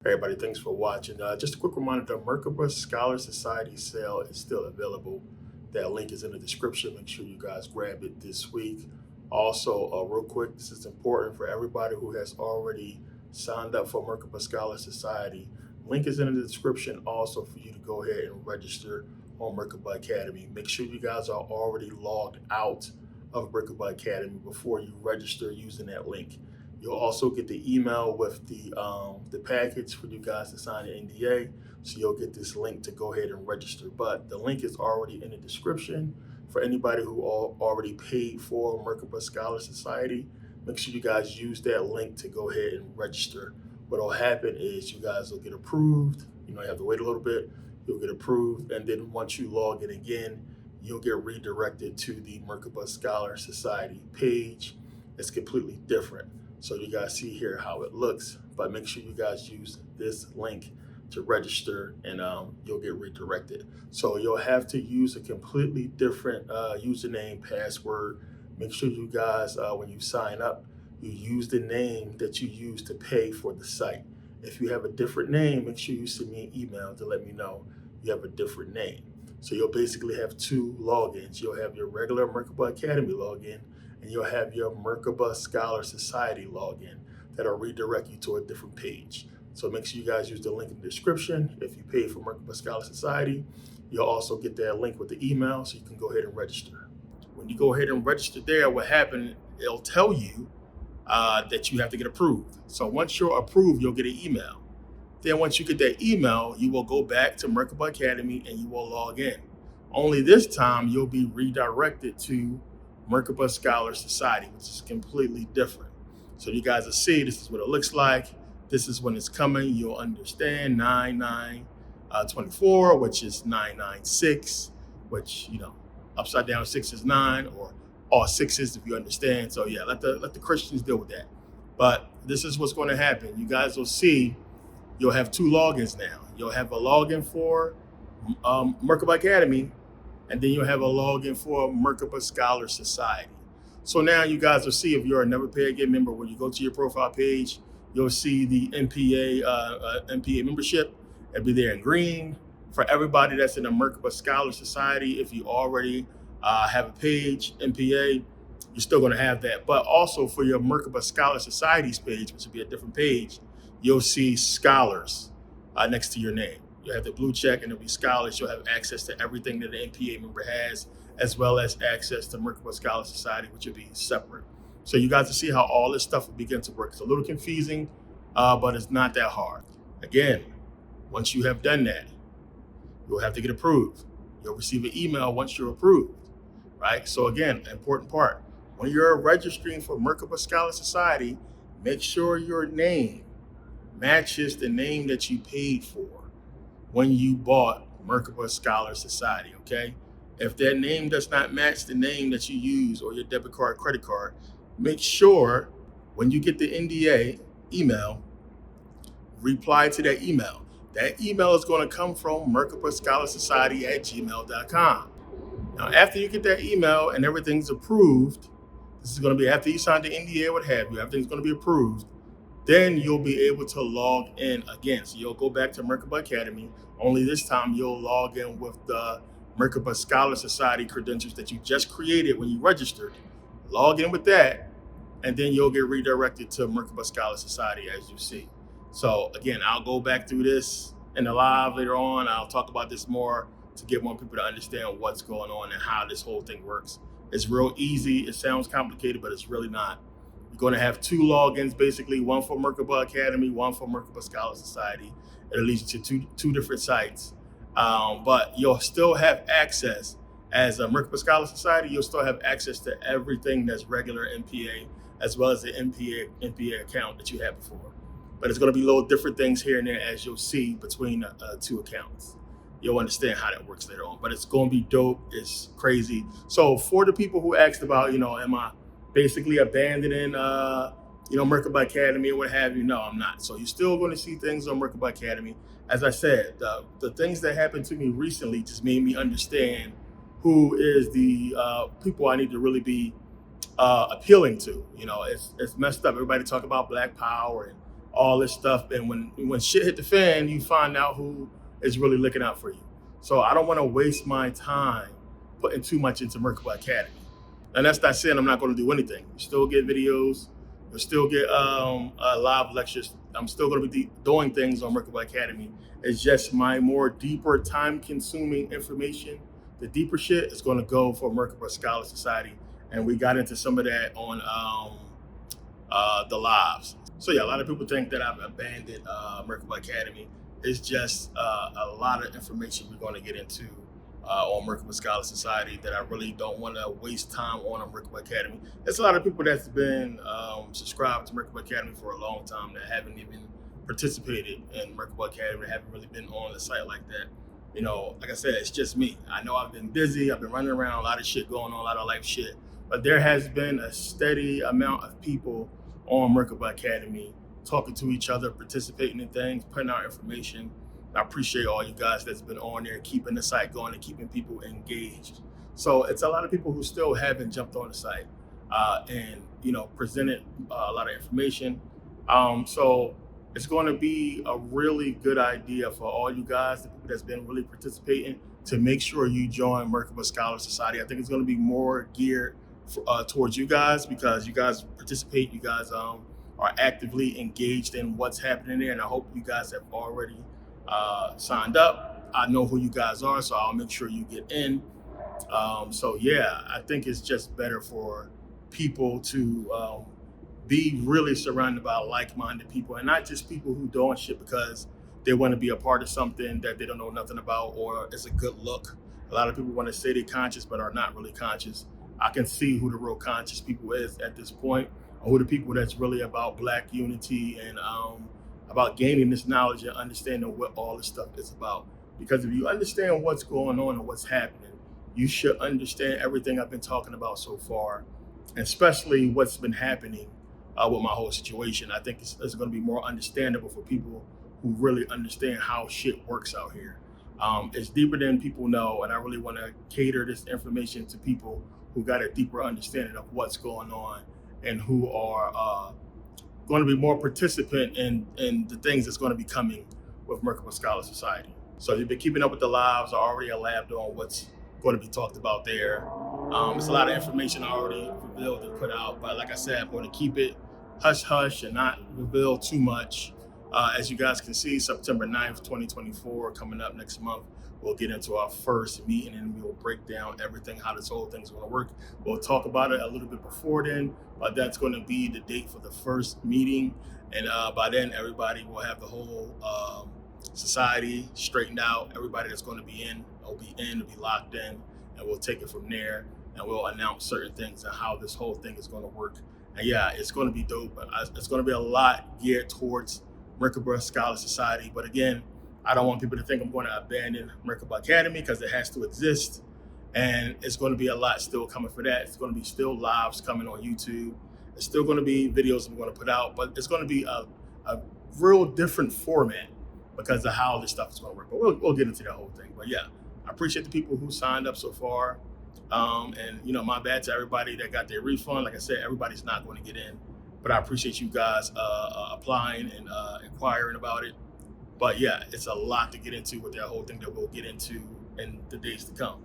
Hey everybody, thanks for watching. Just a quick reminder, the Merkabah Scholar Society sale is still available. That link is in the description. Make sure you guys grab it this week. Also, real quick, this is important for everybody who has already signed up for Merkabah Scholar Society. Link is in the description also for you to go ahead and register on Merkabah Academy. Make sure you guys are already logged out of Merkabah Academy before you register using that link. You'll also get the email with the package for you guys to sign the NDA. So you'll get this link to go ahead and register. But the link is already in the description for anybody who already paid for Merkabah Scholar Society. Make sure you guys use that link to go ahead and register. What will happen is you guys will get approved. You have to wait a little bit. You'll get approved, and then once you log in again, you'll get redirected to the Merkabah Scholar Society page. It's completely different. So you guys see here how it looks, but make sure you guys use this link to register, and you'll get redirected. So you'll have to use a completely different username, password. Make sure you guys, when you sign up, you use the name that you use to pay for the site. If you have a different name, make sure you send me an email to let me know you have a different name. So you'll basically have two logins. You'll have your regular Merkabah Academy login, and you'll have your Merkabah Scholar Society login that'll redirect you to a different page. So make sure you guys use the link in the description. If you pay for Merkabah Scholar Society, you'll also get that link with the email so you can go ahead and register. When you go ahead and register there, what happens, it'll tell you that you have to get approved. So once you're approved, you'll get an email. Then once you get that email, you will go back to Merkabah Academy and you will log in. Only this time, you'll be redirected to Merkabah Scholar Society, which is completely different. So you guys will see, this is what it looks like. This is when it's coming. You'll understand 9924, which is 996, which, upside down 6 is 9, or all sixes if you understand. So yeah, let the Christians deal with that. But this is what's going to happen. You guys will see you'll have two logins now. You'll have a login for Merkabah Academy, and then you'll have a login for Merkabah Scholar Society. So now you guys will see, if you're a Never Pay Again member, when you go to your profile page, you'll see the MPA membership. It'll be there in green. For everybody that's in the Merkabah Scholar Society, if you already have a page, MPA, you're still going to have that. But also for your Merkabah Scholar Society's page, which will be a different page, you'll see scholars next to your name. You'll have the blue check, and it'll be scholars. You'll have access to everything that an NPA member has, as well as access to Merkabah Scholar Society, which will be separate. So you guys will see how all this stuff will begin to work. It's a little confusing, but it's not that hard. Again, once you have done that, you'll have to get approved. You'll receive an email once you're approved, right? So again, important part, when you're registering for Merkabah Scholar Society, make sure your name matches the name that you paid for when you bought Merkabah Scholar Society, okay? If that name does not match the name that you use, or your debit card, credit card, make sure when you get the NDA email, reply to that email. That email is going to come from Merkabah Scholar Society at gmail.com. Now, after you get that email and everything's approved, this is going to be after you sign the NDA, what have you, everything's going to be approved. Then you'll be able to log in again. So you'll go back to Merkabah Academy, only this time you'll log in with the Merkabah Scholar Society credentials that you just created when you registered. Log in with that, and then you'll get redirected to Merkabah Scholar Society, as you see. So again, I'll go back through this in the live later on. I'll talk about this more to get more people to understand what's going on and how this whole thing works. It's real easy. It sounds complicated, but it's really not. You're going to have two logins, basically, one for Merkabah Academy, one for Merkabah Scholar Society. It'll lead you to two different sites. But you'll still have access, as a Merkabah Scholar Society, you'll still have access to everything that's regular MPA, as well as the MPA account that you had before. But it's going to be little different things here and there, as you'll see, between two accounts. You'll understand how that works later on. But it's going to be dope. It's crazy. So for the people who asked about, am I basically abandoning, Merkabah Academy or what have you? No, I'm not. So you're still going to see things on Merkabah Academy. As I said, the things that happened to me recently just made me understand who is the people I need to really be appealing to. It's messed up. Everybody talk about Black Power and all this stuff. And when shit hit the fan, you find out who is really looking out for you. So I don't want to waste my time putting too much into Merkabah Academy. And that's not saying I'm not going to do anything. You still get videos. You'll still get live lectures. I'm still going to be doing things on Merkabah Academy. It's just my more deeper, time-consuming information. The deeper shit is going to go for Merkabah Scholar Society, and we got into some of that on the lives. So yeah, a lot of people think that I've abandoned Merkabah Academy. It's just a lot of information we're going to get into on Merkabah Scholar Society that I really don't want to waste time on Merkabah Academy. There's a lot of people that's been subscribed to Merkabah Academy for a long time that haven't even participated in Merkabah Academy, haven't really been on the site like that. You know, like I said, it's just me. I know I've been busy, I've been running around, a lot of shit going on, a lot of life shit, but there has been a steady amount of people on Merkabah Academy talking to each other, participating in things, putting out information. I appreciate all you guys that's been on there, keeping the site going and keeping people engaged. So it's a lot of people who still haven't jumped on the site and, you know, presented a lot of information. So it's going to be a really good idea for all you guys, the people that's been really participating, to make sure you join Merkabah Scholar Society. I think it's going to be more geared towards you guys because you guys participate, you guys are actively engaged in what's happening there, and I hope you guys have already signed up. I know who you guys are, so I'll make sure you get in. So yeah, I think it's just better for people to be really surrounded by like-minded people, and not just people who doing shit because they want to be a part of something that they don't know nothing about or it's a good look. A lot of people want to say they're conscious but are not really conscious. I can see who the real conscious people is at this point, or who the people that's really about Black unity and about gaining this knowledge and understanding what all this stuff is about. Because if you understand what's going on and what's happening, you should understand everything I've been talking about so far, and especially what's been happening with my whole situation. I think it's going to be more understandable for people who really understand how shit works out here. It's deeper than people know, and I really want to cater this information to people who got a deeper understanding of what's going on and who are going to be more participant in the things that's going to be coming with Merkabah Scholar Society. So if you've been keeping up with the lives, I already elaborated on what's going to be talked about there. It's a lot of information I already revealed and put out, but like I said, I'm going to keep it hush-hush and not reveal too much. As you guys can see, September 9th, 2024, coming up next month, we'll get into our first meeting and we'll break down everything, how this whole thing's going to work. We'll talk about it a little bit before then, but that's going to be the date for the first meeting. And by then, everybody will have the whole society straightened out. Everybody that's going to be in will be locked in, and we'll take it from there. And we'll announce certain things and how this whole thing is going to work. And yeah, it's going to be dope. It's going to be a lot geared towards Merkabah Scholar Society. But again, I don't want people to think I'm going to abandon Merkabah Academy, because it has to exist. And it's going to be a lot still coming for that. It's going to be still lives coming on YouTube. It's still going to be videos I'm going to put out, but it's going to be a real different format because of how this stuff is going to work. But we'll get into that whole thing. But yeah, I appreciate the people who signed up so far. And, you know, my bad to everybody that got their refund. Like I said, everybody's not going to get in. But I appreciate you guys applying and inquiring about it. But yeah, it's a lot to get into with that whole thing that we'll get into in the days to come.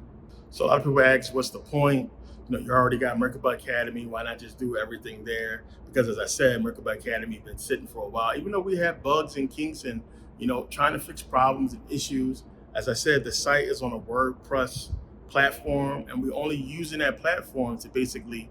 So a lot of people ask, what's the point? You know, you already got Merkabah Academy. Why not just do everything there? Because as I said, Merkabah Academy been sitting for a while. Even though we have bugs and kinks and, you know, trying to fix problems and issues. As I said, the site is on a WordPress platform, and we're only using that platform to basically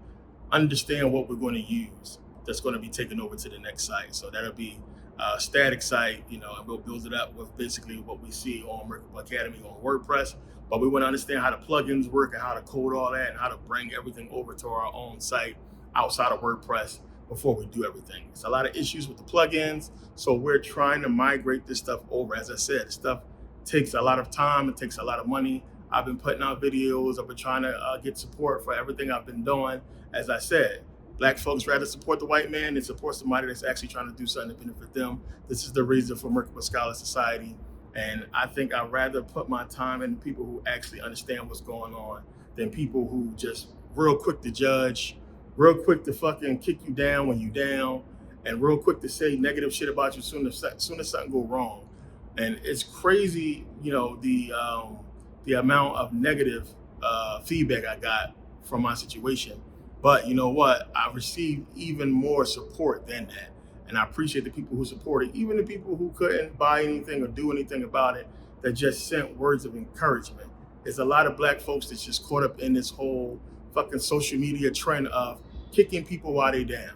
understand what we're going to use that's going to be taken over to the next site. So that'll be a static site, you know, and we'll build it up with basically what we see on Merkabah Academy on WordPress. But we want to understand how the plugins work and how to code all that and how to bring everything over to our own site outside of WordPress before we do everything. It's a lot of issues with the plugins, so we're trying to migrate this stuff over. As I said, stuff takes a lot of time, it takes a lot of money. I've been putting out videos, I've been trying to get support for everything I've been doing. As I said, Black folks rather support the white man than support somebody that's actually trying to do something to benefit them. This is the reason for Merkabah Scholar Society. And I think I'd rather put my time in people who actually understand what's going on than people who just real quick to judge, real quick to fucking kick you down when you down, and real quick to say negative shit about you soon as something go wrong. And it's crazy, the amount of negative feedback I got from my situation. But you know what? I received even more support than that. And I appreciate the people who supported, even the people who couldn't buy anything or do anything about it, that just sent words of encouragement. There's a lot of black folks that's just caught up in this whole fucking social media trend of kicking people while they down.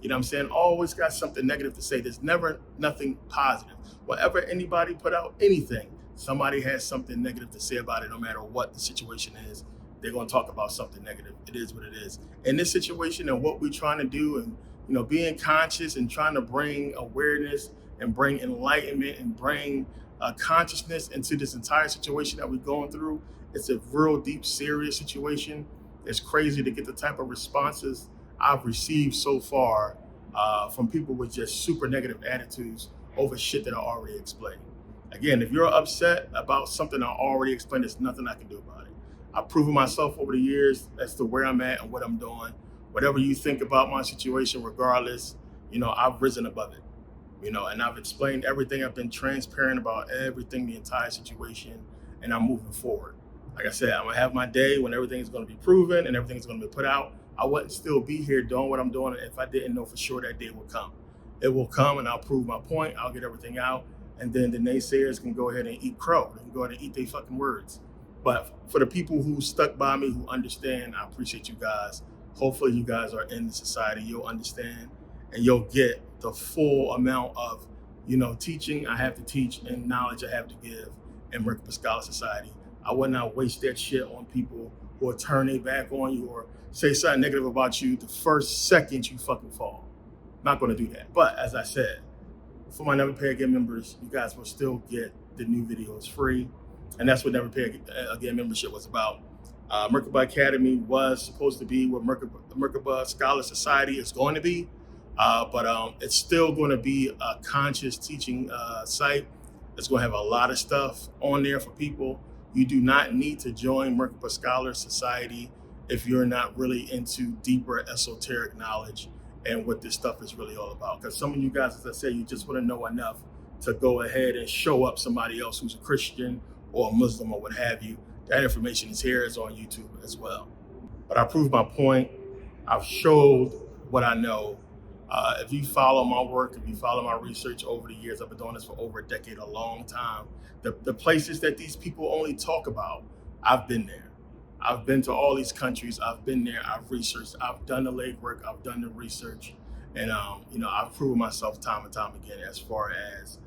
You know what I'm saying? Always got something negative to say. There's never nothing positive. Whenever anybody put out anything, somebody has something negative to say about it, no matter what the situation is. They're going to talk about something negative. It is what it is. In this situation and what we're trying to do, and being conscious and trying to bring awareness and bring enlightenment and bring consciousness into this entire situation that we're going through, it's a real deep, serious situation. It's crazy to get the type of responses I've received so far from people with just super negative attitudes over shit that I already explained. Again, if you're upset about something I already explained, there's nothing I can do about it. I've proven myself over the years as to where I'm at and what I'm doing. Whatever you think about my situation, regardless, I've risen above it, and I've explained everything. I've been transparent about everything, the entire situation, and I'm moving forward. Like I said, I'm gonna have my day when everything is gonna be proven and everything is gonna be put out. I wouldn't still be here doing what I'm doing if I didn't know for sure that day will come. It will come, and I'll prove my point. I'll get everything out, and then the naysayers can go ahead and eat crow. They can go ahead and eat their fucking words. But for the people who stuck by me, who understand, I appreciate you guys. Hopefully you guys are in the society, you'll understand, and you'll get the full amount of, teaching I have to teach and knowledge I have to give in Merkabah Scholar Society. I would not waste that shit on people who will turn their back on you or say something negative about you the first second you fucking fall. Not gonna do that. But as I said, for my Never Pay Again members, you guys will still get the new videos free. And that's what Never Pay Again membership was about. Merkabah Academy was supposed to be what Merkabah Scholar Society is going to be, but it's still going to be a conscious teaching site. It's going to have a lot of stuff on there for people. You do not need to join Merkabah Scholar Society if you're not really into deeper esoteric knowledge and what this stuff is really all about. Because some of you guys, as I said, you just want to know enough to go ahead and show up somebody else who's a Christian or a Muslim or what have you. That information is here, it's on YouTube as well. But I proved my point. I've showed what I know. If you follow my work, if you follow my research over the years, I've been doing this for over a decade, a long time. The places that these people only talk about, I've been there. I've been to all these countries. I've been there. I've researched. I've done the legwork. I've done the research, and I've proven myself time and time again as far as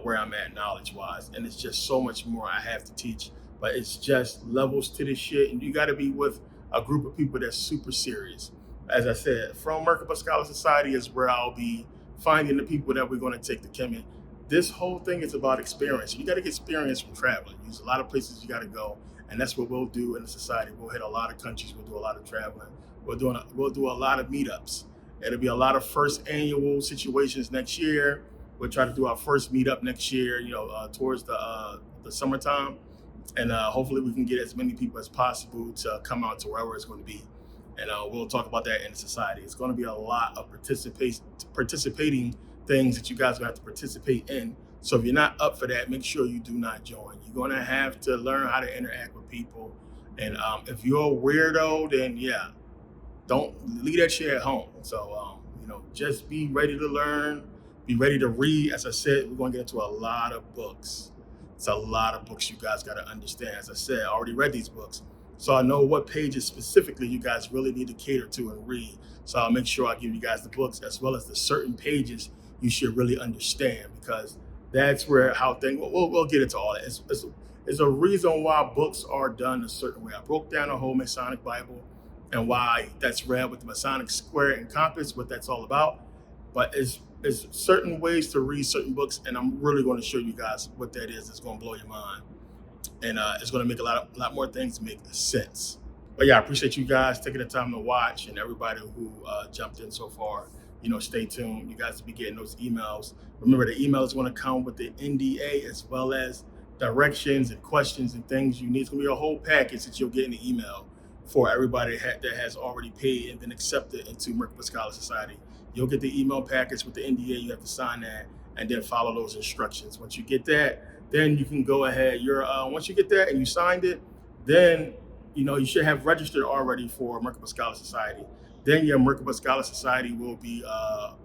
where I'm at knowledge-wise. And it's just so much more I have to teach. But it's just levels to this shit, and you got to be with a group of people that's super serious. As I said, from Merkabah Scholar Society is where I'll be finding the people that we're going to take to Kemet. This whole thing is about experience. You got to get experience from traveling. There's a lot of places you got to go, and that's what we'll do in the society. We'll hit a lot of countries. We'll do a lot of traveling. We'll do a lot of meetups. It'll be a lot of first annual situations next year. We'll try to do our first meetup next year, towards the summertime. And hopefully we can get as many people as possible to come out to wherever it's going to be. And we'll talk about that in the society. It's going to be a lot of participating things that you guys are going to have to participate in. So if you're not up for that, make sure you do not join. You're going to have to learn how to interact with people. And if you're a weirdo, then yeah, don't leave that shit at home. So, just be ready to learn, be ready to read. As I said, we're going to get into a lot of books. It's a lot of books you guys got to understand. As I said, I already read these books. So I know what pages specifically you guys really need to cater to and read. So I'll make sure I give you guys the books as well as the certain pages you should really understand, because that's where how things, we'll get into all that. It's a reason why books are done a certain way. I broke down the whole Masonic Bible and why that's read with the Masonic square and compass, what that's all about. But it's certain ways to read certain books, and I'm really going to show you guys what that is. It's going to blow your mind. And it's going to make a lot more things make sense. But yeah, I appreciate you guys taking the time to watch, and everybody who jumped in so far. Stay tuned. You guys will be getting those emails. Remember, the email is going to come with the NDA as well as directions and questions and things you need. It's going to be a whole package that you'll get in the email for everybody that has already paid and been accepted into Merkabah Scholar Society. You'll get the email package with the NDA. You have to sign that and then follow those instructions. Once you get that, then you can go ahead. Once you get that and you signed it, then you should have registered already for Merkabah Scholar Society. Then your Merkabah Scholar Society will be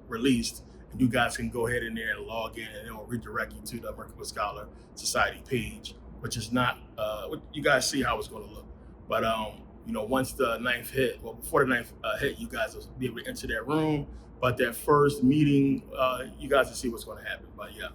released, and you guys can go ahead in there and log in, and it will redirect you to the Merkabah Scholar Society page, which is not. You guys see how it's going to look, but once the ninth hit, well, before the ninth hit, you guys will be able to enter that room. But that first meeting, you guys will see what's going to happen. But yeah,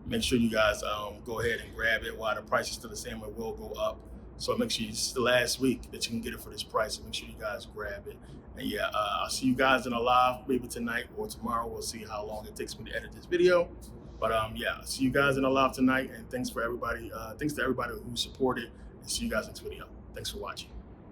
make sure you guys go ahead and grab it while the price is still the same. It will go up. So make sure it's the last week that you can get it for this price. So make sure you guys grab it. And yeah, I'll see you guys in a live maybe tonight or tomorrow. We'll see how long it takes me to edit this video. But yeah, see you guys in a live tonight. And thanks for everybody. Thanks to everybody who supported. And see you guys next video. Thanks for watching.